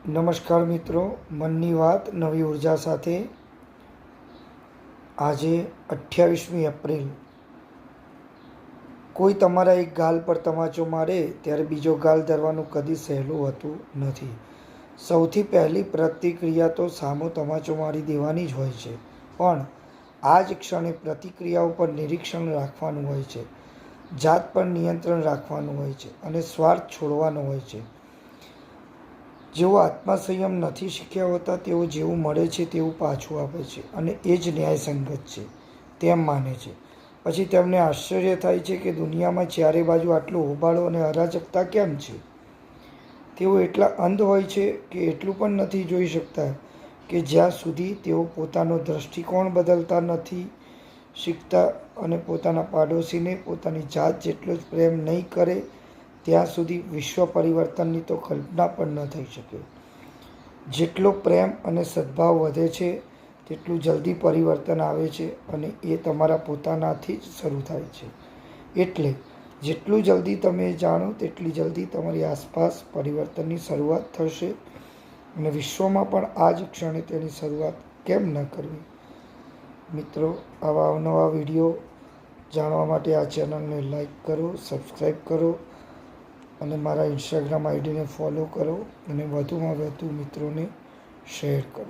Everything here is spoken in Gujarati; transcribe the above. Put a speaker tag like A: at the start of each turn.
A: નમસ્કાર મિત્રો, મનની વાત નવી ઉર્જા સાથે આજે 28મી એપ્રિલ. કોઈ તમારા એક ગાલ પર તમાચો મારે ત્યારે બીજો ગાલ ધરવાનું કદી સહેલું હોતું નથી. સૌથી પહેલી પ્રતિક્રિયા તો સામો તમાચો મારી દેવાની જ હોય છે, પણ આ જ ક્ષણે પ્રતિક્રિયાઓ પર નિરીક્ષણ રાખવાનું હોય છે, જાત પર નિયંત્રણ રાખવાનું હોય છે અને સ્વાર્થ છોડવાનો હોય છે. જેઓ આત્મસંયમ નથી શીખ્યા હોતા તેઓ જેવું મળે છે તેવું પાછું આપે છે અને એ જ ન્યાયસંગત છે તેમ માને છે. પછી તેમને આશ્ચર્ય થાય છે કે દુનિયામાં ચારે બાજુ આટલો હોબાળો અને અરાજકતા કેમ છે. તેઓ એટલા અંધ હોય છે કે એટલું પણ નથી જોઈ શકતા કે જ્યાં સુધી તેઓ પોતાનો દૃષ્ટિકોણ બદલતા નથી શીખતા અને પોતાના પાડોશીને પોતાની જાત જેટલો જ પ્રેમ નહીં કરે ત્યાં સુધી વિશ્વ પરિવર્તનની તો કલ્પના પણ ન થઈ શકે. જેટલો પ્રેમ અને સદ્ભાવ વધે છે તેટલું જલ્દી પરિવર્તન આવે છે અને એ તમારા પોતાનાથી જ શરૂ થાય છે. એટલે જેટલું જલ્દી તમે જાણો તેટલી જલ્દી તમારી આસપાસ પરિવર્તનની શરૂઆત થશે અને વિશ્વમાં પણ આ જ ક્ષણે તેની શરૂઆત કેમ ન કરવી. મિત્રો, આવા અવનવા વિડીયો જાણવા માટે આ ચેનલને લાઈક કરો, સબસ્ક્રાઈબ કરો અને મારા ઇન્સ્ટાગ્રામ આઈડીને ફોલો કરો અને વધુમાં વધુ મિત્રોને શેર કરો.